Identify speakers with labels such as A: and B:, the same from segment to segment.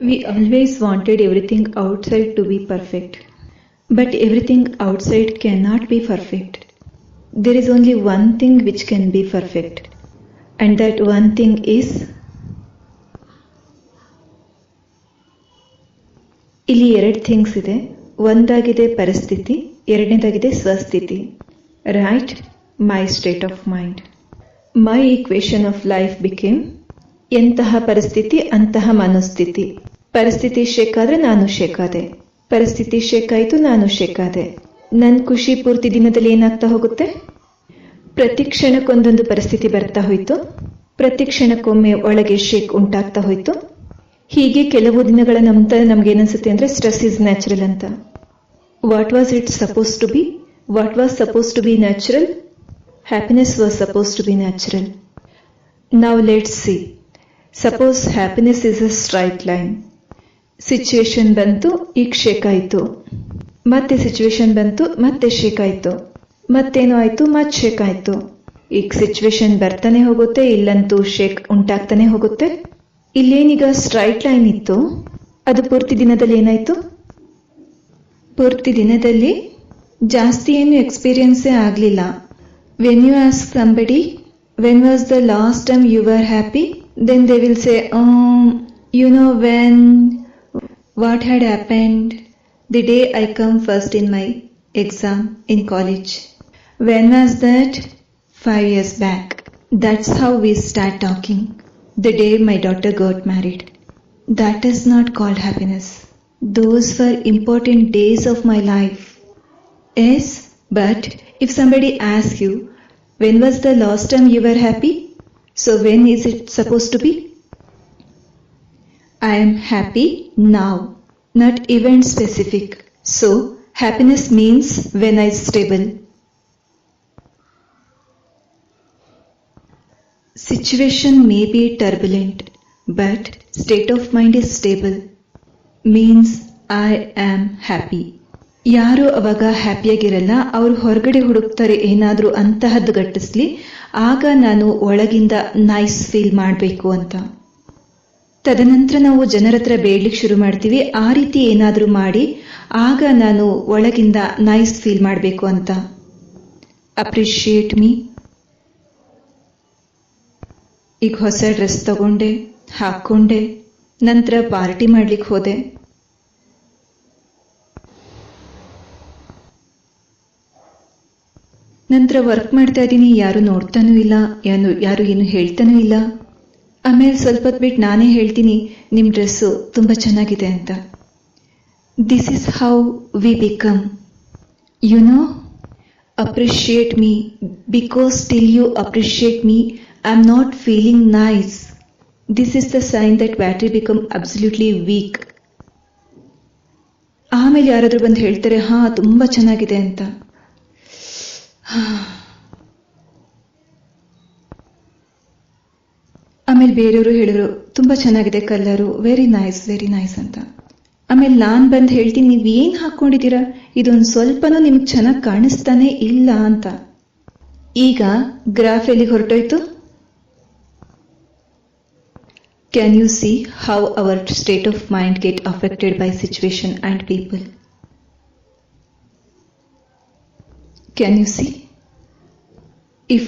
A: We always wanted everything outside to be perfect. But everything outside cannot be perfect. There is only one thing which can be perfect. And that one thing is ಇಲ್ಲಿ ಎರಡು things ಇದೆ. ಒಂದಾಗಿದೆ ಪರಿಸ್ಥಿತಿ, ಎರಡನೇದಾಗಿದೆ ಸ್ವಸ್ಥಿತಿ. Right? My state of mind. My equation of life became ಎಂತಹ ಪರಿಸ್ಥಿತಿ ಅಂತಹ ಮನೋಸ್ಥಿತಿ. ಪರಿಸ್ಥಿತಿ ಶೇಕ್ ಆದ್ರೆ ನಾನು ಶೇಕ್ ಆದೆ, ಪರಿಸ್ಥಿತಿ ಶೇಕ್ ಆಯಿತು, ನಾನು ಶೇಕ್ ಆದೆ. ನನ್ನ ಖುಷಿ ಪೂರ್ತಿ ದಿನದಲ್ಲಿ ಏನಾಗ್ತಾ ಹೋಗುತ್ತೆ? ಪ್ರತಿ ಕ್ಷಣಕ್ಕೊಂದೊಂದು ಪರಿಸ್ಥಿತಿ ಬರ್ತಾ ಹೋಯ್ತು, ಪ್ರತಿ ಕ್ಷಣಕ್ಕೊಮ್ಮೆ ಒಳಗೆ ಶೇಕ್ ಉಂಟಾಗ್ತಾ ಹೋಯ್ತು. ಹೀಗೆ ಕೆಲವು ದಿನಗಳ ನಂತರ ನಮ್ಗೇನನ್ಸುತ್ತೆ ಅಂದ್ರೆ ಸ್ಟ್ರೆಸ್ ಇಸ್ ನ್ಯಾಚುರಲ್ ಅಂತ. What was it suppose to be? What was suppose to be natural? Happiness was suppose to be natural. Now let's see. Suppose happiness is a straight line. Situation ಬಂತು, ಈಗ shake ಆಯಿತು, ಮತ್ತೆ situation ಬಂತು, ಮತ್ತೆ shake ಆಯಿತು, ಮತ್ತೇನೋ ಆಯಿತು, ಮತ್ತೆ shake ಆಯಿತು. ಈಗ ಸಿಚುವೇಶನ್ ಬರ್ತಾನೆ ಹೋಗುತ್ತೆ, ಇಲ್ಲಂತೂ ಶೇಕ್ ಉಂಟಾಗ್ತಾನೆ ಹೋಗುತ್ತೆ. ಇಲ್ಲೇನೀಗ ಸ್ಟ್ರೈಟ್ ಲೈನ್ ಇತ್ತು, ಅದು ಪೂರ್ತಿ ದಿನದಲ್ಲಿ ಏನಾಯಿತು? ಪೂರ್ತಿ ದಿನದಲ್ಲಿ ಜಾಸ್ತಿ ಏನು ಎಕ್ಸ್ಪೀರಿಯನ್ಸೇ ಆಗಲಿಲ್ಲ. When you ask somebody when was the last time you are happy, then they will say you know when, what had happened the day I come first in my exam in college. When was that? 5 years back. That's how we start talking. The day my daughter got married. That is not called happiness. Those were important days of my life. Yes, but if somebody asks you, when was the last time you were happy? So when is it supposed to be? I am happy now, not event specific. So happiness means when I am stable. Situation may be turbulent, but state of mind is stable. Means I am happy. ಯಾರು ಅವಾಗ ಹ್ಯಾಪಿಯಾಗಿರಲ್ಲ, ಅವರು ಹೊರಗಡೆ ಹುಡುಕ್ತಾರೆ ಏನಾದರೂ ಅಂತಹದ್ದು ಗಟ್ಟಿಸ್ಲಿ, ಆಗ ನಾನು ಒಳಗಿಂದ nice feel ಮಾಡಬೇಕು ಅಂತ. ತದನಂತರ ನಾವು ಜನರ ಹತ್ರ ಬೇಡ್ಲಿಕ್ಕೆ ಶುರು ಮಾಡ್ತೀವಿ, ಆ ರೀತಿ ಏನಾದರೂ ಮಾಡಿ ಆಗ ನಾನು ಒಳಗಿಂದ ನೈಸ್ ಫೀಲ್ ಮಾಡಬೇಕು ಅಂತ. Appreciate me. ಈಗ ಹೊಸ ಡ್ರೆಸ್ ತಗೊಂಡೆ, ಹಾಕ್ಕೊಂಡೆ, ನಂತರ ಪಾರ್ಟಿ ಮಾಡ್ಲಿಕ್ಕೆ ಹೋದೆ. ನಂತರ ವರ್ಕ್ ಮಾಡ್ತಾ ಇದ್ದೀನಿ, ಯಾರು ನೋಡ್ತಾನೂ ಇಲ್ಲ, ಯಾರು ಏನು ಹೇಳ್ತಾನೂ ಇಲ್ಲ. ಆಮೇಲೆ ಸ್ವಲ್ಪ ಹೊತ್ತು ಬಿಟ್ಟು ನಾನೇ ಹೇಳ್ತೀನಿ, ನಿಮ್ಮ ಡ್ರೆಸ್ಸು ತುಂಬ ಚೆನ್ನಾಗಿದೆ ಅಂತ. This is how we become. You know, appreciate me, because till you appreciate me I am not feeling nice. This is the sign that battery become absolutely weak. ಆಮೇಲೆ ಯಾರಾದರೂ ಬಂದು ಹೇಳ್ತಾರೆ, ಹಾ ತುಂಬ ಚೆನ್ನಾಗಿದೆ ಅಂತ. ಆಮೇಲೆ ಬೇರೆಯವರು ಹೇಳಿದ್ರು, ತುಂಬ ಚೆನ್ನಾಗಿದೆ ಕಲರು, ವೆರಿ ನೈಸ್ ಅಂತ. ಆಮೇಲೆ ನಾನು ಬಂದು ಹೇಳ್ತೀನಿ, ನೀವು ಏನು ಹಾಕ್ಕೊಂಡಿದ್ದೀರಾ, ಇದೊಂದು ಸ್ವಲ್ಪನೂ ನಿಮ್ಗೆ ಚೆನ್ನಾಗಿ ಕಾಣಿಸ್ತಾನೆ ಇಲ್ಲ ಅಂತ. ಈಗ ಗ್ರಾಫ್ ಎಲ್ಲಿಗೆ ಹೊರಟೋಯ್ತು? Can you see how our state of mind get affected by situation and people? Can you see? If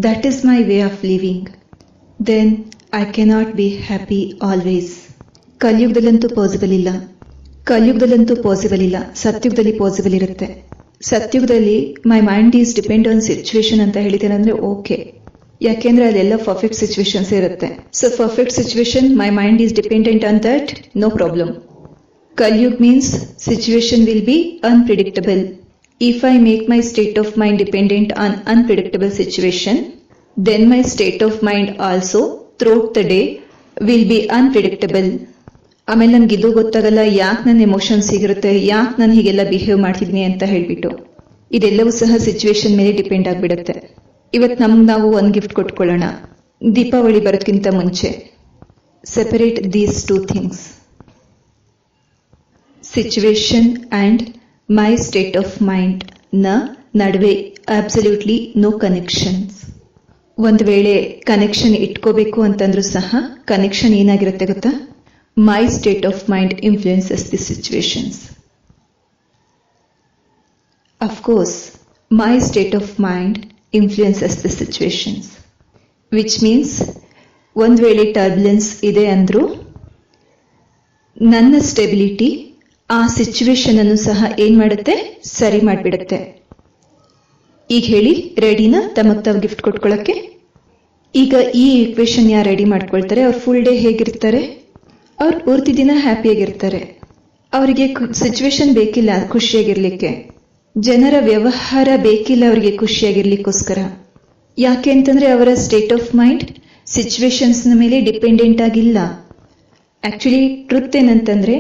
A: that is my way of living, then I cannot be happy always. ಕಲಿಯುಗದಲ್ಲಂತೂ possible ಇಲ್ಲ, ಸತ್ಯುಗದಲ್ಲಿ possible ಇರುತ್ತೆ. ಸತ್ಯುಗದಲ್ಲಿ my mind is depend on situation ಅಂತ ಹೇಳಿದ್ದೇನೆ ಅಂದ್ರೆ okay, ಯಾಕೆಂದ್ರೆ ಅದೆಲ್ಲ ಪರ್ಫೆಕ್ಟ್ ಸಿಚುವೇಶನ್ಸ್ ಇರುತ್ತೆ. So perfect situation, my mind is dependent on that, no problem. Kaliyug means situation will be unpredictable. If I make my state of mind dependent on unpredictable situation, then my state of mind also throughout the day will be unpredictable. ಆಮೇಲೆ ನನ್ಗೆ ಇದು ಗೊತ್ತಾಗಲ್ಲ, ಯಾಕೆ ನನ್ನ emotions ಹೀಗಿರುತ್ತೆ, ಯಾಕೆ ನಾನು ಹೀಗೆಲ್ಲ behave ಮಾಡ್ತಿದ್ದೀನಿ ಅಂತ ಹೇಳ್ಬಿಟ್ಟು. ಇದೆಲ್ಲವೂ ಸಹ ಸಿಚುವೇಶನ್ ಮೇಲೆ ಡಿಪೆಂಡ್ ಆಗಿಬಿಡುತ್ತೆ. ಇವತ್ತು ನಮ್ಗೆ ನಾವು ಒಂದು ಗಿಫ್ಟ್ ಕೊಟ್ಕೊಳ್ಳೋಣ, ದೀಪಾವಳಿ ಬರೋದಕ್ಕಿಂತ ಮುಂಚೆ. Separate these two things, situation and my state of mind ನ ನಡುವೆ ಅಬ್ಸಲ್ಯೂಟ್ಲಿ ನೋ ಕನೆಕ್ಷನ್ಸ್. ಒಂದು ವೇಳೆ ಕನೆಕ್ಷನ್ ಇಟ್ಕೋಬೇಕು ಅಂತಂದ್ರೂ ಸಹ ಕನೆಕ್ಷನ್ ಏನಾಗಿರುತ್ತೆ ಗೊತ್ತಾ? My state of mind influences the situations. Of course, my state of mind influences the situations. Which means, ಒಂದು ವೇಳೆ ಟರ್ಬುಲೆನ್ಸ್ ಇದೆ ಅಂದರೂ ನನ್ನ ಸ್ಟೆಬಿಲಿಟಿ ಆ ಸಿಚುವೇಶನ್ ಅನ್ನು ಸಹ ಏನ್ ಮಾಡುತ್ತೆ, ಸರಿ ಮಾಡಿಬಿಡುತ್ತೆ. ಈಗ ಹೇಳಿ, ರೆಡಿನಾ ತಮಗ್ ತಾವು ಗಿಫ್ಟ್ ಕೊಟ್ಕೊಳ್ಳೋಕ್ಕೆ? ಈಗ ಈ ಈಕ್ವೇಶನ್ ಯಾರು ರೆಡಿ ಮಾಡ್ಕೊಳ್ತಾರೆ, ಅವ್ರು ಫುಲ್ ಡೇ ಹೇಗಿರ್ತಾರೆ? ಅವ್ರು ಪೂರ್ತಿ ದಿನ ಹ್ಯಾಪಿಯಾಗಿರ್ತಾರೆ. ಅವರಿಗೆ ಸಿಚುವೇಶನ್ ಬೇಕಿಲ್ಲ ಖುಷಿಯಾಗಿರ್ಲಿಕ್ಕೆ, ಜನರ ವ್ಯವಹಾರ ಬೇಕಿಲ್ಲ ಅವರಿಗೆ ಖುಷಿಯಾಗಿರ್ಲಿಕ್ಕೋಸ್ಕರ. ಯಾಕೆ ಅಂತಂದ್ರೆ ಅವರ ಸ್ಟೇಟ್ ಆಫ್ ಮೈಂಡ್ ಸಿಚುವೇಶನ್ಸ್ನ ಮೇಲೆ ಡಿಪೆಂಡೆಂಟ್ ಆಗಿಲ್ಲ. ಆಕ್ಚುಲಿ ಟ್ರುತ್ ಏನಂತಂದ್ರೆ,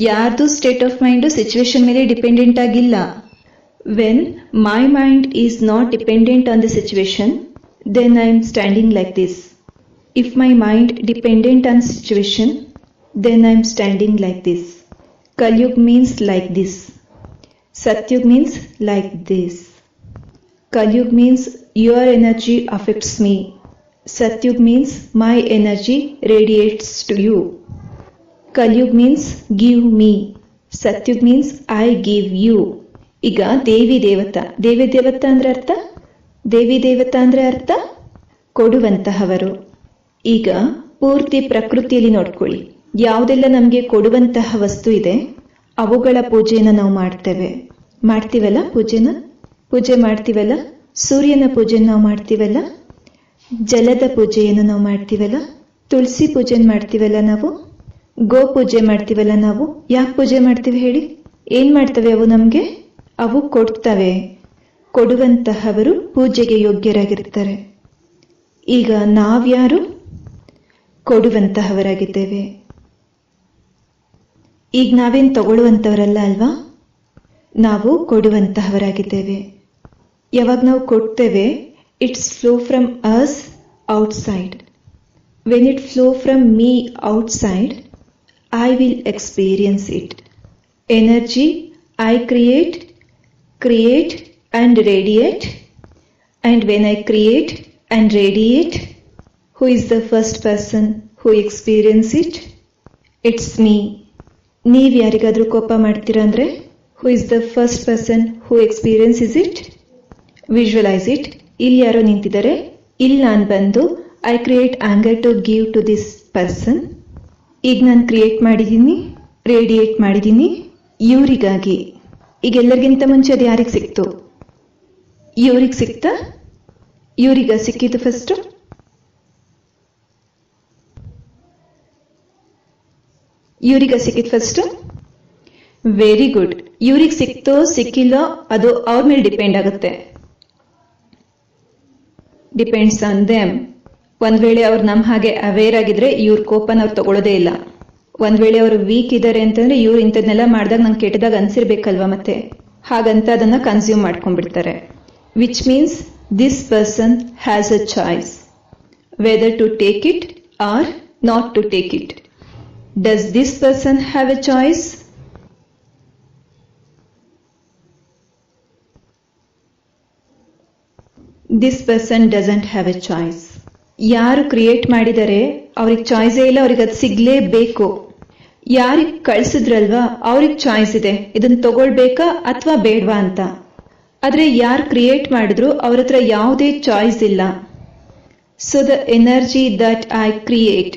A: ಯಾರ್ದು ಸ್ಟೇಟ್ ಆಫ್ ಮೈಂಡ್ ಸಿಚುವೇಶನ್ ಮೇಲೆ ಡಿಪೆಂಡೆಂಟ್ ಆಗಿಲ್ಲ. When my mind is not dependent on the situation, then I am standing like this. If my mind dependent on situation, then I am standing like this. Kalyug means like this. Satyug means like this. Kalyug means your energy affects me. Satyug means my energy radiates to you. Kalyug means give me. Satyug means I give you. ಈಗ ದೇವಿ ದೇವತಾ, ದೇವಿ ದೇವತಾ ಅಂದ್ರೆ ಅರ್ಥ, ದೇವಿ ದೇವತಾ ಅಂದ್ರೆ ಅರ್ಥ ಕೊಡುವಂತಹವರು. ಈಗ ಪೂರ್ತಿ ಪ್ರಕೃತಿಯಲ್ಲಿ ನೋಡ್ಕೊಳ್ಳಿ, ಯಾವುದೆಲ್ಲ ನಮಗೆ ಕೊಡುವಂತಹ ವಸ್ತು ಇದೆ ಅವುಗಳ ಪೂಜೆನ ನಾವು ಮಾಡ್ತೀವಲ್ಲ, ಪೂಜೆ ಮಾಡ್ತೀವಲ್ಲ, ಸೂರ್ಯನ ಪೂಜೆ ನಾವು ಮಾಡ್ತೀವಲ್ಲ, ಜಲದ ಪೂಜೆಯನ್ನು ನಾವು ಮಾಡ್ತೀವಲ್ಲ, ತುಳಸಿ ಪೂಜೆ ಮಾಡ್ತೀವಲ್ಲ, ನಾವು ಗೋ ಪೂಜೆ ಮಾಡ್ತೀವಲ್ಲ. ನಾವು ಯಾಕೆ ಪೂಜೆ ಮಾಡ್ತೀವಿ ಹೇಳಿ? ಏನ್ ಮಾಡ್ತವೆ ಅವು ನಮ್ಗೆ? ಅವು ಕೊಡ್ತವೆ. ಕೊಡುವಂತಹವರು ಪೂಜೆಗೆ ಯೋಗ್ಯರಾಗಿರ್ತಾರೆ. ಈಗ ನಾವ್ಯಾರು? ಕೊಡುವಂತಹವರಾಗಿದ್ದೇವೆ. ಈಗ ನಾವೇನ್ ತಗೊಳ್ಳುವಂತವರಲ್ಲ ಅಲ್ವಾ, ನಾವು ಕೊಡುವಂತಹವರಾಗಿದ್ದೇವೆ. ಯಾವಾಗ ನಾವು ಕೊಡ್ತೇವೆ, it's flow from us outside. When it flow from me outside, I will experience it. Energy I create and radiate, and when I create and radiate, who is the first person who experience it? It's me. ನೀವ್ ಯಾರಿಗಾದ್ರೂ ಕೋಪ ಮಾಡ್ತೀರಾ ಅಂದ್ರೆ, who is the first person who experiences it? Visualize it. ಇಲ್ಲಿ ಯಾರೋ ನಿಂತಿದ್ದಾರೆ, ಇಲ್ಲಿ ನಾನು ಬಂದು I create anger to give to this person. ಈಗ ನಾನು ಕ್ರಿಯೇಟ್ ಮಾಡಿದ್ದೀನಿ, ರೇಡಿಯೇಟ್ ಮಾಡಿದ್ದೀನಿ ಇವರಿಗಾಗಿ. ಈಗ ಎಲ್ಲರಿಗಿಂತ ಮುಂಚೆ ಅದು ಯಾರಿಗೆ ಸಿಕ್ತು? ಇವ್ರಿಗೆ ಸಿಕ್ತಾ? ಇವ್ರಿಗ ಸಿಕ್ಕಿದ್ದು ಫಸ್ಟ್? ಇವ್ರಿಗ ಸಿಕ್ಕಿದ್ ಫಸ್ಟ್? Very good. ಇವ್ರಿಗೆ ಸಿಕ್ತೋ ಸಿಕ್ಕಿಲ್ಲೋ ಅದು ಅವ್ರ ಮೇಲೆ ಡಿಪೆಂಡ್ ಆಗುತ್ತೆ. Depends on them. ಒಂದ್ ವೇಳೆ ಅವ್ರು ನಮ್ ಹಾಗೆ ಅವೇರ್ ಆಗಿದ್ರೆ ಇವ್ರ ಕೋಪನ ಅವ್ರು ತಗೊಳ್ಳೋದೇ ಇಲ್ಲ. ಒಂದ್ ವೇಳೆ ಅವರು ವೀಕ್ ಇದ್ದಾರೆ ಅಂತಂದ್ರೆ ಇವ್ರು ಇಂಥದ್ನೆಲ್ಲ ಮಾಡಿದಾಗ ನಂಗೆ ಕೆಟ್ಟದಾಗ ಅನ್ಸಿರ್ಬೇಕಲ್ವಾ, ಮತ್ತೆ ಹಾಗಂತ ಅದನ್ನ ಕನ್ಸ್ಯೂಮ್ ಮಾಡ್ಕೊಂಡ್ಬಿಡ್ತಾರೆ. Which means this person has a choice whether to take it or not to take it. Does this person have a choice? This person doesn't have a choice. ಯಾರು ಕ್ರಿಯೇಟ್ ಮಾಡಿದರೆ ಅವ್ರಿಗೆ ಚಾಯ್ಸೇ ಇಲ್ಲ, ಅವ್ರಿಗೆ ಅದು ಸಿಗ್ಲೇಬೇಕು. ಯಾರಿಗೆ ಕಳ್ಸಿದ್ರಲ್ವಾ ಅವ್ರಿಗೆ ಚಾಯ್ಸ್ ಇದೆ, ಇದನ್ನ ತಗೊಳ್ಬೇಕಾ ಅಥವಾ ಬೇಡ್ವಾ ಅಂತ. ಆದ್ರೆ ಯಾರು ಕ್ರಿಯೇಟ್ ಮಾಡಿದ್ರು ಅವ್ರ ಹತ್ರ ಯಾವುದೇ ಚಾಯ್ಸ್ ಇಲ್ಲ. So the energy that I create,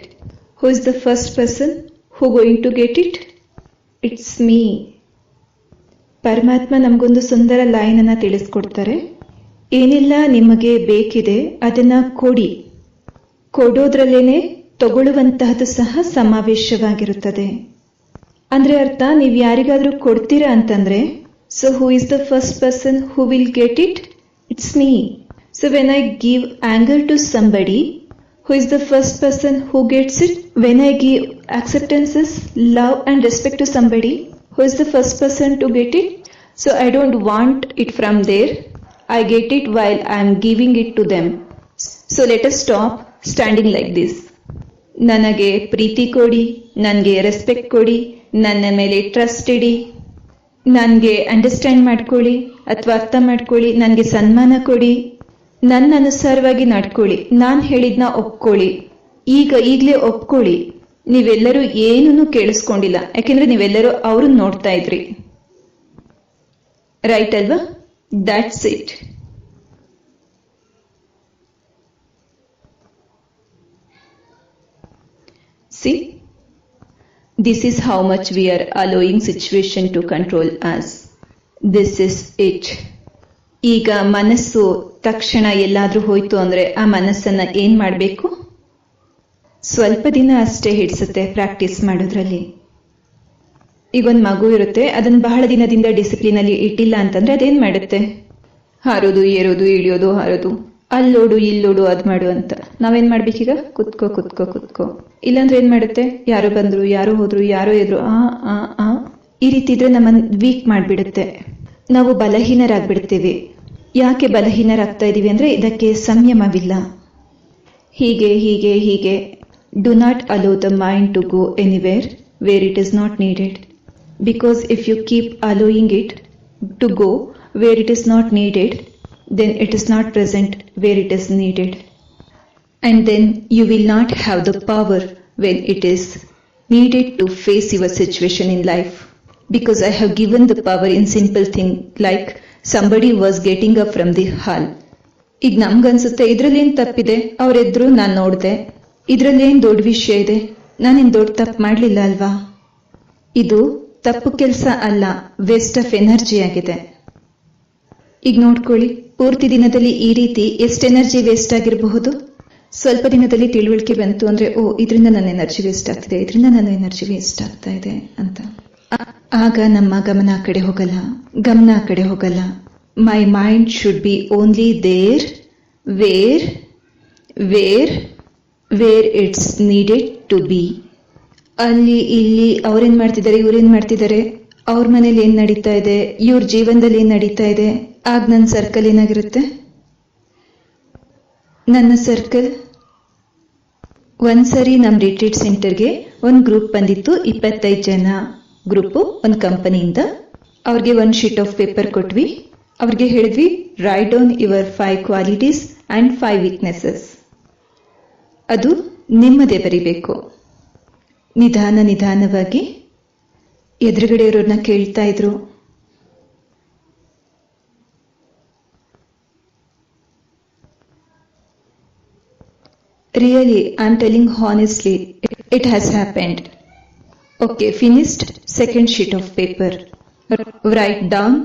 A: who is the first person who going to get it? It's me. ಪರಮಾತ್ಮ ನಮಗೊಂದು ಸುಂದರ ಲೈನ್ ಅನ್ನ ತಿಳಿಸ್ಕೊಡ್ತಾರೆ. ಏನೆಲ್ಲ ನಿಮಗೆ ಬೇಕಿದೆ ಅದನ್ನ ಕೊಡಿ. ಕೊಡೋದ್ರಲ್ಲೇನೆ ತಗೊಳ್ಳುವಂತಹದ್ದು ಸಹ ಸಮಾವೇಶವಾಗಿರುತ್ತದೆ. ಅಂದ್ರೆ ಅರ್ಥ, ನೀವು ಯಾರಿಗಾದ್ರೂ ಕೊಡ್ತೀರಾ ಅಂತಂದ್ರೆ, so who is the first person who will get it? It's me. So when I give anger to somebody, who is the first person who gets it? When I give acceptances, love and respect to somebody, who is the first person to get it? So I don't want it from there. I get it while I am giving it to them. So let us stop standing like this. ನನಗೆ ಪ್ರೀತಿ ಕೊಡಿ, ನನಗೆ respect ಕೊಡಿ, ನನ್ನ ಮೇಲೆ trust ಇಡಿ, ನನಗೆ understand ಮಾಡ್ಕೊಳ್ಳಿ ಅಥವಾ ಅರ್ಥ ಮಾಡ್ಕೊಳ್ಳಿ, ನನಗೆ ಸನ್ಮಾನ ಕೊಡಿ, ನನ್ನ ಅನುಸಾರವಾಗಿ ನಡ್ಕೊಳ್ಳಿ, ನಾನು ಹೇಳಿದ್ನ ಒಪ್ಕೊಳ್ಳಿ, ಈಗಲೇ ಒಪ್ಕೊಳ್ಳಿ. ನೀವೆಲ್ಲರೂ ಏನೂ ಕೇಳಿಸ್ಕೊಂಡಿಲ್ಲ, ಯಾಕೆಂದ್ರೆ ನೀವೆಲ್ಲರೂ ಅವ್ರನ್ನ ನೋಡ್ತಾ ಇದ್ರಿ. ರೈಟ್ ಅಲ್ವಾ? That's it. C, this is how much we are allowing situation to control us. This is it. ಈಗ ಮನಸ್ಸು ತಕ್ಷಣ ಎಲ್ಲಾದ್ರೂ ಹೋಯ್ತು ಅಂದ್ರೆ ಆ ಮನಸ್ಸನ್ನ ಏನ್ ಮಾಡಬೇಕು? ಸ್ವಲ್ಪ ದಿನ ಅಷ್ಟೇ ಹಿಡಿಸುತ್ತೆ ಪ್ರಾಕ್ಟೀಸ್ ಮಾಡೋದ್ರಲ್ಲಿ. ಈಗೊಂದು ಮಗು ಇರುತ್ತೆ, ಅದನ್ನ ಬಹಳ ದಿನದಿಂದ ಡಿಸಿಪ್ಲಿನ್ ಅಲ್ಲಿ ಇಟ್ಟಿಲ್ಲ ಅಂತಂದ್ರೆ ಅದೇನ್ ಮಾಡುತ್ತೆ? ಹಾರೋದು, ಏರೋದು, ಇಳಿಯೋದು, ಹಾರೋದು, ಅಲ್ಲೋಡು ಇಲ್ಲೋಡು ಅದ್ ಮಾಡು ಅಂತ. ನಾವೇನ್ ಮಾಡ್ಬೇಕೀಗ? ಕುತ್ಕೋ ಕುತ್ಕೋ ಕುತ್ಕೋ. ಇಲ್ಲಾಂದ್ರೆ ಏನ್ ಮಾಡುತ್ತೆ? ಯಾರೋ ಬಂದ್ರು, ಯಾರೋ ಹೋದ್ರು, ಯಾರೋ ಎದ್ರು, ಆ ಈ ರೀತಿ ಇದ್ರೆ ನಮ್ಮನ್ನ ವೀಕ್ ಮಾಡ್ಬಿಡುತ್ತೆ. ನಾವು ಬಲಹೀನರಾಗ್ಬಿಡ್ತೀವಿ. ಯಾಕೆ ಬಲಹೀನರಾಗ್ತಾ ಇದೀವಿ ಅಂದ್ರೆ ಇದಕ್ಕೆ ಸಂಯಮವಿಲ್ಲ. ಹೀಗೆ ಹೀಗೆ ಹೀಗೆ. Do not allow the mind to go anywhere where it is not needed. Because if you keep allowing it to go where it is not needed, then it is not present where it is needed. And then you will not have the power when it is needed to face your situation in life. Because I have given the power in simple thing like somebody was getting up from the hall. ಈಗ ನಮ್ಗನ್ಸುತ್ತೆ ಇದ್ರಲ್ಲೇನ್ ತಪ್ಪಿದೆ, ಅವರೆದ್ರು ನಾನು ನೋಡ್ದೆ, ಇದ್ರಲ್ಲೇನ್ ದೊಡ್ಡ ವಿಷಯ ಇದೆ, ನಾನೇನ್ ದೊಡ್ಡ ತಪ್ಪು ಮಾಡ್ಲಿಲ್ಲ ಅಲ್ವಾ? ಇದು ತಪ್ಪು ಕೆಲಸ ಅಲ್ಲ, ವೇಸ್ಟ್ ಆಫ್ ಎನರ್ಜಿ ಆಗಿದೆ. ಈಗ ನೋಡ್ಕೊಳ್ಳಿ, ಪೂರ್ತಿ ದಿನದಲ್ಲಿ ಈ ರೀತಿ ಎಷ್ಟು ಎನರ್ಜಿ ವೇಸ್ಟ್ ಆಗಿರಬಹುದು. ಸ್ವಲ್ಪ ದಿನದಲ್ಲಿ ತಿಳುವಳಿಕೆ ಬಂತು ಅಂದ್ರೆ, ಓ ಇದರಿಂದ ನನ್ನ ಎನರ್ಜಿ ವೇಸ್ಟ್ ಆಗ್ತಿದೆ, ಇದರಿಂದ ನನ್ನ ಎನರ್ಜಿ ವೇಸ್ಟ್ ಆಗ್ತಾ ಇದೆ ಅಂತ. ಆಗ ನಮ್ಮ ಗಮನ ಆ ಕಡೆ ಹೋಗಲ್ಲ. My mind should be only there where it's needed to be. ಅಲ್ಲಿ ಇಲ್ಲಿ ಅವ್ರೇನ್ ಮಾಡ್ತಿದ್ದಾರೆ, ಇವ್ರೇನ್ ಮಾಡ್ತಿದ್ದಾರೆ, ಅವ್ರ ಮನೇಲಿ ಏನ್ ನಡೀತಾ ಇದೆ, ಇವ್ರ ಜೀವನದಲ್ಲಿ ಏನ್ ನಡೀತಾ ಇದೆ. ಆಗ ನನ್ನ ಸರ್ಕಲ್ ಏನಾಗಿರುತ್ತೆ? ನನ್ನ ಸರ್ಕಲ್. ಒಂದ್ಸರಿ ನಮ್ ರಿಟ್ರೀಟ್ ಸೆಂಟರ್ಗೆ ಒಂದ್ ಗ್ರೂಪ್ ಬಂದಿತ್ತು, 25 ಜನ ಗ್ರೂಪು, ಒಂದ್ ಕಂಪನಿಯಿಂದ. ಅವ್ರಿಗೆ 1 ಶೀಟ್ ಆಫ್ ಪೇಪರ್ ಕೊಟ್ವಿ. ಅವ್ರಿಗೆ ಹೇಳಿದ್ವಿ, write down your 5 qualities and 5 weaknesses. ಅದು ನಿಮ್ಮದೇ ಬರಿಬೇಕು. ನಿಧಾನವಾಗಿ ಎದುರುಗಡೆ ಇರೋರ್ನ ಕೇಳ್ತಾ ಇದ್ರು, really I am telling honestly, it has happened. Okay, finished. Second sheet of paper. Write down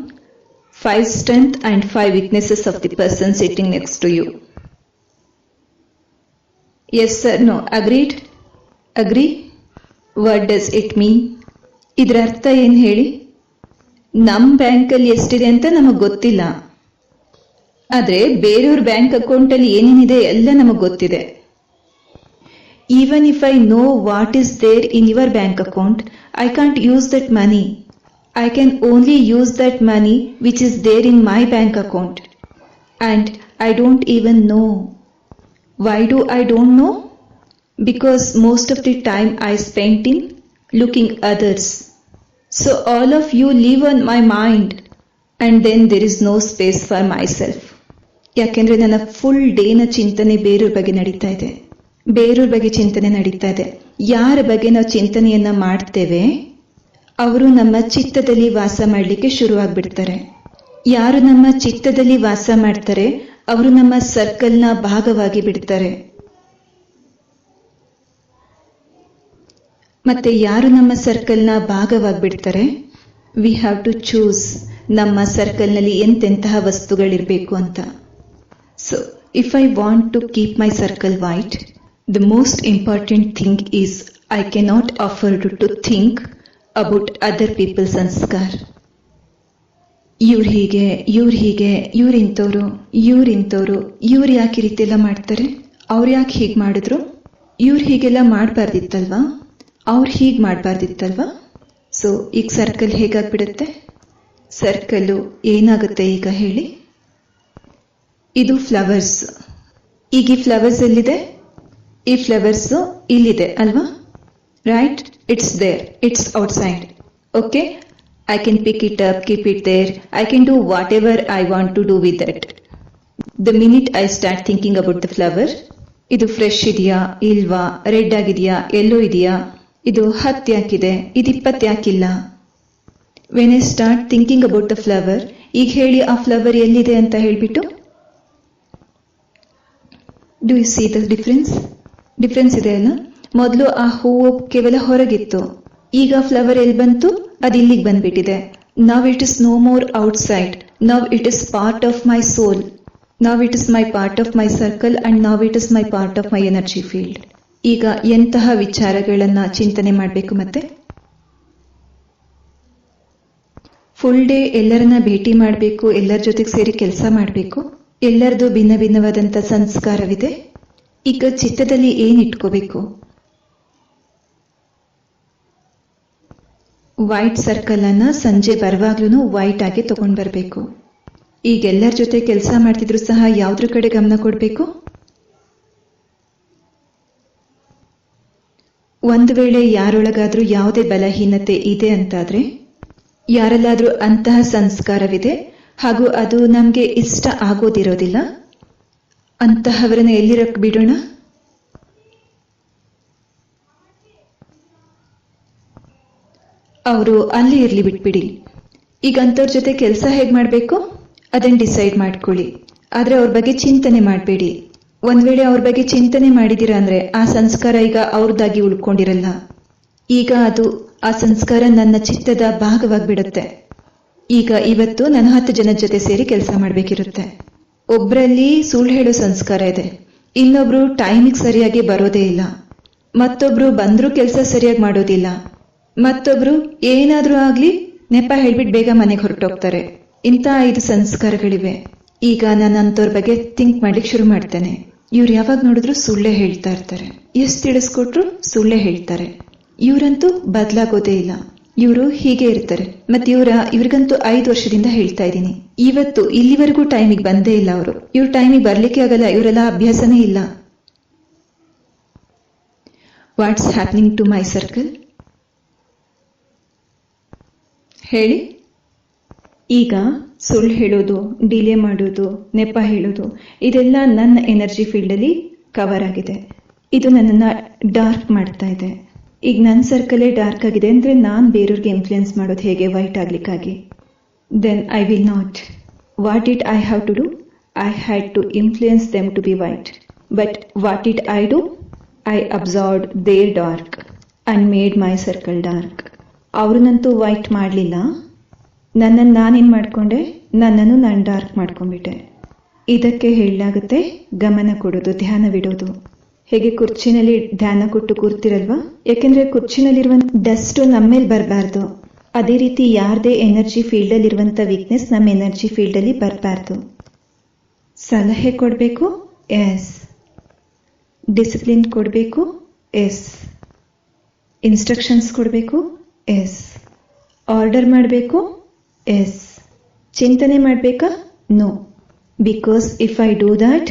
A: 5 strengths and 5 weaknesses of the person sitting next to you. Yes sir, no, agreed? Agree? What does it mean? ಇದರ ಅರ್ಥ ಏನ್ ಹೇಳಿ? ನಮ್ ಬ್ಯಾಂಕಲ್ಲಿ ಎಷ್ಟಿದೆ ಅಂತ ನಮಗ್ ಗೊತ್ತಿಲ್ಲ, ಆದ್ರೆ ಬೇರೆಯವ್ರ ಬ್ಯಾಂಕ್ ಅಕೌಂಟ್ ಅಲ್ಲಿ ಏನೇನಿದೆ ಎಲ್ಲ ನಮಗ್ ಗೊತ್ತಿದೆ. Even if I know what is there in your bank account, I can't use that money. I can only use that money which is there in my bank account. And I don't even know. Why do I don't know? Because most of the time I spent in looking others. So all of you live on my mind and then there is no space for myself. ಯಾಕೆಂದ್ರೆ ನನ್ನ full ಡೇನ ಚಿಂತನೆ ಬೇರೆಯವ್ರ ಬಗ್ಗೆ ನಡೀತಾ ಇದೆ. ಯಾರ ಬಗ್ಗೆ ನಾವು ಚಿಂತನೆಯನ್ನ ಮಾಡ್ತೇವೆ ಅವರು ನಮ್ಮ ಚಿತ್ತದಲ್ಲಿ ವಾಸ ಮಾಡಲಿಕ್ಕೆ ಶುರುವಾಗ್ಬಿಡ್ತಾರೆ. ಯಾರು ನಮ್ಮ ಚಿತ್ತದಲ್ಲಿ ವಾಸ ಮಾಡ್ತಾರೆ ಅವರು ನಮ್ಮ ಸರ್ಕಲ್ನ ಭಾಗವಾಗಿ ಬಿಡ್ತಾರೆ. ಮತ್ತೆ ಯಾರು ನಮ್ಮ ಸರ್ಕಲ್ನ ಭಾಗವಾಗಿಬಿಡ್ತಾರೆ, ವಿ ಹ್ಯಾವ್ ಟು ಚೂಸ್ ನಮ್ಮ ಸರ್ಕಲ್ನಲ್ಲಿ ಎಂತೆಂತಹ ವಸ್ತುಗಳಿರಬೇಕು ಅಂತ. So if I want to keep my circle white, the most important thing is I cannot afford to think about other people ಸಂಸ್ಕಾರ. ಇವ್ರು ಹೀಗೆ, ಇವ್ರಿಂತವ್ರು, ಇವ್ರು ಯಾಕೆ ಈ ರೀತಿ ಎಲ್ಲ ಮಾಡ್ತಾರೆ, ಅವ್ರು ಯಾಕೆ ಹೀಗೆ ಮಾಡಿದ್ರು, ಇವ್ರು ಹೀಗೆಲ್ಲ ಮಾಡಬಾರ್ದಿತ್ತಲ್ವಾ, ಅವ್ರು ಹೀಗೆ ಮಾಡಬಾರ್ದಿತ್ತಲ್ವಾ. ಸೊ ಈಗ ಸರ್ಕಲ್ ಹೇಗಾಗ್ಬಿಡುತ್ತೆ? ಸರ್ಕಲ್ಲು ಏನಾಗುತ್ತೆ ಈಗ ಹೇಳಿ? ಇದು ಫ್ಲವರ್ಸ್. ಈಗ ಈ ಫ್ಲವರ್ಸ್ ಎಲ್ಲಿದೆ? ಈ ಫ್ಲವರ್ಸ್ ಇಲ್ಲಿದೆ ಅಲ್ವಾ? Right? It's there. It's outside. Okay? I can pick it up, keep it there. I can do whatever I want to do with it. The minute I start thinking about the flower, ಇದು fresh ಇದೆಯಾ ಇಲ್ವಾ, red ಆಗಿದೆಯಾ ಎಲ್ಲೋ ಇದೆಯಾ, ಇದು 10 ಯಾಕಿದೆ, ಇದು 20 ಯಾಕಿಲ್ಲ. When I start thinking about the flower, ಈಗ ಹೇಳಿ ಆ ಫ್ಲವರ್ ಎಲ್ಲಿದೆ ಅಂತ ಹೇಳ್ಬಿಟ್ಟು. Do U C the difference ಇದೆ ಅಲ್ಲ. ಮೊದಲು ಆ ಹೂವು ಕೇವಲ ಹೊರಗಿತ್ತು, ಈಗ ಫ್ಲವರ್ ಎಲ್ಲಿ ಬಂತು, ಅದು ಇಲ್ಲಿಗೆ ಬಂದ್ಬಿಟ್ಟಿದೆ. Now it is no more outside, now it is part of my soul, now it is my part of my circle and now it is my part of my energy field. ಈಗ ಎಂತಹ ವಿಚಾರಗಳನ್ನ ಚಿಂತನೆ ಮಾಡಬೇಕು. ಮತ್ತೆ full day ಎಲ್ಲರನ್ನ ಭೇಟಿ ಮಾಡಬೇಕು, ಎಲ್ಲರ ಜೊತೆಗೆ ಸೇರಿ ಕೆಲಸ ಮಾಡಬೇಕು, ಎಲ್ಲರದು ಭಿನ್ನ ಭಿನ್ನವಾದಂಥ ಸಂಸ್ಕಾರವಿದೆ. ಈಗ ಚಿತ್ತದಲ್ಲಿ ಏನು ಇಟ್ಕೋಬೇಕು? ವೈಟ್ ಸರ್ಕಲ್ ಅನ್ನ ಸಂಜೆ ಬರುವಾಗ್ಲೂ ವೈಟ್ ಆಗಿ ತಗೊಂಡ್ ಬರಬೇಕು. ಈಗ ಎಲ್ಲರ ಜೊತೆ ಕೆಲಸ ಮಾಡ್ತಿದ್ರು ಸಹ ಯಾವ್ದ್ರ ಕಡೆ ಗಮನ ಕೊಡಬೇಕು? ಒಂದು ವೇಳೆ ಯಾರೊಳಗಾದ್ರೂ ಯಾವುದೇ ಬಲಹೀನತೆ ಇದೆ ಅಂತಾದ್ರೆ, ಯಾರಲ್ಲಾದ್ರೂ ಅಂತಹ ಸಂಸ್ಕಾರವಿದೆ ಹಾಗೂ ಅದು ನಮ್ಗೆ ಇಷ್ಟ ಆಗೋದಿರೋದಿಲ್ಲ, ಅಂತಹವರನ್ನ ಎಲ್ಲಿರಕ್ ಬಿಡೋಣ? ಅವರು ಅಲ್ಲಿ ಇರ್ಲಿ, ಬಿಟ್ಬಿಡಿ. ಈಗ ಅಂಥವ್ರ ಜೊತೆ ಕೆಲಸ ಹೇಗೆ ಮಾಡಬೇಕು ಅದನ್ನು ಡಿಸೈಡ್ ಮಾಡ್ಕೊಳ್ಳಿ. ಆದ್ರೆ ಅವ್ರ ಬಗ್ಗೆ ಚಿಂತನೆ ಮಾಡಬೇಡಿ. ಒಂದ್ ವೇಳೆ ಅವ್ರ ಬಗ್ಗೆ ಚಿಂತನೆ ಮಾಡಿದಿರಾ ಅಂದ್ರೆ ಆ ಸಂಸ್ಕಾರ ಈಗ ಅವ್ರದ್ದಾಗಿ ಉಳ್ಕೊಂಡಿರಲ್ಲ. ಈಗ ಅದು ಆ ಸಂಸ್ಕಾರ ನನ್ನ ಚಿತ್ತದ ಭಾಗವಾಗಿಬಿಡುತ್ತೆ. ಈಗ ಇವತ್ತು ನಾನು 10 ಜನದ ಜೊತೆ ಸೇರಿ ಕೆಲಸ ಮಾಡಬೇಕಿರುತ್ತೆ. ಒಬ್ರಲ್ಲಿ ಸುಳ್ಳು ಹೇಳೋ ಸಂಸ್ಕಾರ ಇದೆ, ಇನ್ನೊಬ್ರು ಟೈಮಿಗೆ ಸರಿಯಾಗಿ ಬರೋದೇ ಇಲ್ಲ, ಮತ್ತೊಬ್ರು ಬಂದ್ರೂ ಕೆಲಸ ಸರಿಯಾಗಿ ಮಾಡೋದಿಲ್ಲ, ಮತ್ತೊಬ್ರು ಏನಾದ್ರೂ ಆಗ್ಲಿ ನೆಪ ಹೇಳ್ಬಿಟ್ಟು ಬೇಗ ಮನೆಗೆ ಹೊರಟೋಗ್ತಾರೆ. ಇಂಥ 5 ಸಂಸ್ಕಾರಗಳಿವೆ. ಈಗ ನಾನು ಅಂಥವ್ರ ಬಗ್ಗೆ ಥಿಂಕ್ ಮಾಡ್ಲಿಕ್ಕೆ ಶುರು ಮಾಡ್ತೇನೆ. ಇವ್ರು ಯಾವಾಗ ನೋಡಿದ್ರು ಸುಳ್ಳೇ ಹೇಳ್ತಾ ಇರ್ತಾರೆ, ಎಷ್ಟು ತಿಳಿಸ್ಕೊಟ್ರು ಸುಳ್ಳೇ ಹೇಳ್ತಾರೆ, ಇವರಂತೂ ಬದಲಾಗೋದೇ ಇಲ್ಲ, ಇವರು ಹೀಗೆ ಇರ್ತಾರೆ. ಮತ್ತೆ ಇವ್ರಿಗಂತೂ 5 ವರ್ಷದಿಂದ ಹೇಳ್ತಾ ಇದ್ದೀನಿ, ಇವತ್ತು ಇಲ್ಲಿವರೆಗೂ ಟೈಮಿಗೆ ಬಂದೇ ಇಲ್ಲ ಅವರು. ಇವ್ರ ಟೈಮಿಗೆ ಬರ್ಲಿಕ್ಕೆ ಆಗಲ್ಲ, ಇವರೆಲ್ಲ ಅಭ್ಯಾಸನೇ ಇಲ್ಲ. What's happening to my circle? ಹೇಳಿ. ಈಗ ಸುಳ್ಳು ಹೇಳೋದು, ಡಿಲೇ ಮಾಡೋದು, ನೆಪ ಹೇಳೋದು, ಇದೆಲ್ಲ ನನ್ನ ಎನರ್ಜಿ ಫೀಲ್ಡಲ್ಲಿ ಕವರ್ ಆಗಿದೆ. ಇದು ನನ್ನನ್ನು ಡಾರ್ಕ್ ಮಾಡ್ತಾ ಇದೆ. ಈಗ ನನ್ನ ಸರ್ಕಲೇ ಡಾರ್ಕ್ ಆಗಿದೆ ಅಂದರೆ ನಾನು ಬೇರೆಯವ್ರಿಗೆ ಇನ್ಫ್ಲುಯೆನ್ಸ್ ಮಾಡೋದು ಹೇಗೆ ವೈಟ್ ಆಗ್ಲಿಕ್ಕಾಗಿ? Then I will not. What did I have to do? I had to influence them to be white. But what did I do? I absorbed their dark and made my circle dark. ಅವ್ರನ್ನಂತೂ white ಮಾಡಲಿಲ್ಲ, ನನ್ನನ್ನು ನಾನೇನು ಮಾಡಿಕೊಂಡೆ, ನನ್ನನ್ನು ನಾನು dark ಮಾಡ್ಕೊಂಡ್ಬಿಟ್ಟೆ. ಇದಕ್ಕೆ ಹೇಳಲಾಗುತ್ತೆ ಗಮನ ಕೊಡೋದು, ಧ್ಯಾನವಿಡೋದು. ಹೇಗೆ ಕುರ್ಚಿನಲ್ಲಿ ಧ್ಯಾನ ಕೊಟ್ಟು ಕೂರ್ತಿರಲ್ವಾ, ಯಾಕೆಂದ್ರೆ ಕುರ್ಚಿನಲ್ಲಿರುವಂಥ ಡಸ್ಟು ನಮ್ಮ ಮೇಲೆ ಬರಬಾರ್ದು. ಅದೇ ರೀತಿ ಯಾರದೇ ಎನರ್ಜಿ ಫೀಲ್ಡಲ್ಲಿರುವಂಥ ವೀಕ್ನೆಸ್ ನಮ್ಮ ಎನರ್ಜಿ ಫೀಲ್ಡಲ್ಲಿ ಬರಬಾರ್ದು. ಸಲಹೆ ಕೊಡಬೇಕು, ಎಸ್. ಡಿಸಿಪ್ಲಿನ್ ಕೊಡಬೇಕು, ಎಸ್. ಇನ್ಸ್ಟ್ರಕ್ಷನ್ಸ್ ಕೊಡಬೇಕು, ಎಸ್. ಆರ್ಡರ್ ಮಾಡಬೇಕು, ಎಸ್. ಚಿಂತನೆ ಮಾಡಬೇಕಾ? No. Because if I do that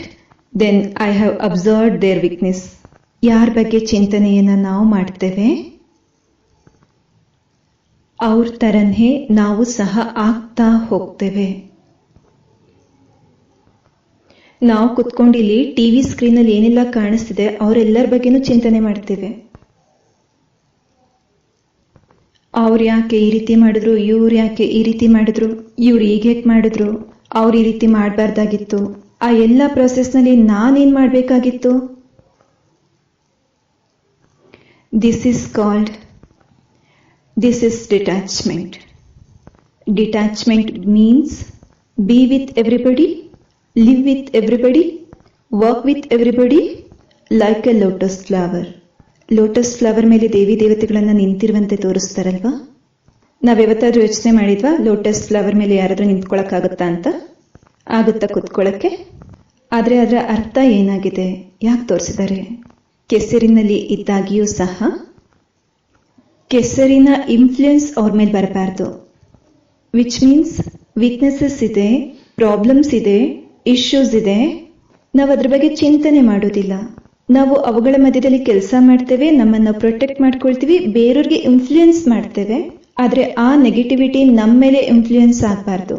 A: then I have observed their weakness. ಯಾರ ಬಗ್ಗೆ ಚಿಂತನೆಯನ್ನು ನಾವು ಮಾಡ್ತೇವೆ ಅವ್ರ ಥರನೇ ನಾವು ಸಹ ಆಗ್ತಾ ಹೋಗ್ತೇವೆ. ನಾವು ಕುತ್ಕೊಂಡು ಇಲ್ಲಿ ಟಿವಿ ಸ್ಕ್ರೀನಲ್ಲಿ ಏನೆಲ್ಲ ಕಾಣಿಸ್ತಿದೆ ಅವರೆಲ್ಲರ ಬಗ್ಗೆನೂ ಚಿಂತನೆ ಮಾಡ್ತೇವೆ. ಅವ್ರು ಯಾಕೆ ಈ ರೀತಿ ಮಾಡಿದ್ರು, ಇವ್ರು ಯಾಕೆ ಈ ರೀತಿ ಮಾಡಿದ್ರು, ಇವ್ರು ಈಗ ಹೇಗೆ ಮಾಡಿದ್ರು, ಅವ್ರು ಈ ರೀತಿ ಮಾಡಬಾರ್ದಾಗಿತ್ತು, ಆ ಎಲ್ಲ ಪ್ರೊಸೆಸ್ನಲ್ಲಿ ನಾನೇನು ಮಾಡಬೇಕಾಗಿತ್ತು? This is detachment. Detachment means be with everybody, live with everybody, work with everybody like a lotus flower. Lotus flower ಮೇಲೆ ದೇವಿ ದೇವತೆಗಳನ್ನ ನಿಂತಿರುವಂತೆ ತೋರಿಸ್ತಾರಲ್ವಾ? ನಾವ್ಯಾವತ್ತಾದ್ರೂ ಯೋಚನೆ ಮಾಡಿದ್ವಾ ಲೋಟಸ್ ಫ್ಲವರ್ ಮೇಲೆ ಯಾರಾದ್ರೂ ನಿಂತ್ಕೊಳಕ್ಕಾಗತ್ತಾ ಅಂತ? ಆಗುತ್ತಾ ಕುತ್ಕೊಳ್ಳಕ್ಕೆ? ಆದರೆ ಅದರ ಅರ್ಥ ಏನಾಗಿದೆ, ಯಾಕೆ ತೋರಿಸಿದ್ದಾರೆ? ಕೆಸರಿನಲ್ಲಿ ಇದ್ದಾಗಿಯೂ ಸಹ ಕೆಸರಿನ ಇನ್ಫ್ಲುಯೆನ್ಸ್ ಅವ್ರ ಮೇಲೆ ಬರಬಾರ್ದು. ವಿಚ್ ಮೀನ್ಸ್ ವೀಕ್ನೆಸಸ್ ಇದೆ, ಪ್ರಾಬ್ಲಮ್ಸ್ ಇದೆ, ಇಶ್ಯೂಸ್ ಇದೆ, ನಾವು ಅದ್ರ ಬಗ್ಗೆ ಚಿಂತನೆ ಮಾಡೋದಿಲ್ಲ. ನಾವು ಅವುಗಳ ಮಧ್ಯದಲ್ಲಿ ಕೆಲಸ ಮಾಡ್ತೇವೆ, ನಮ್ಮನ್ನು ಪ್ರೊಟೆಕ್ಟ್ ಮಾಡ್ಕೊಳ್ತೀವಿ, ಬೇರೆಯವ್ರಿಗೆ ಇನ್ಫ್ಲುಯೆನ್ಸ್ ಮಾಡ್ತೇವೆ. ಆದರೆ ಆ ನೆಗೆಟಿವಿಟಿ ನಮ್ಮ ಮೇಲೆ ಇನ್ಫ್ಲುಯೆನ್ಸ್ ಆಗಬಾರ್ದು.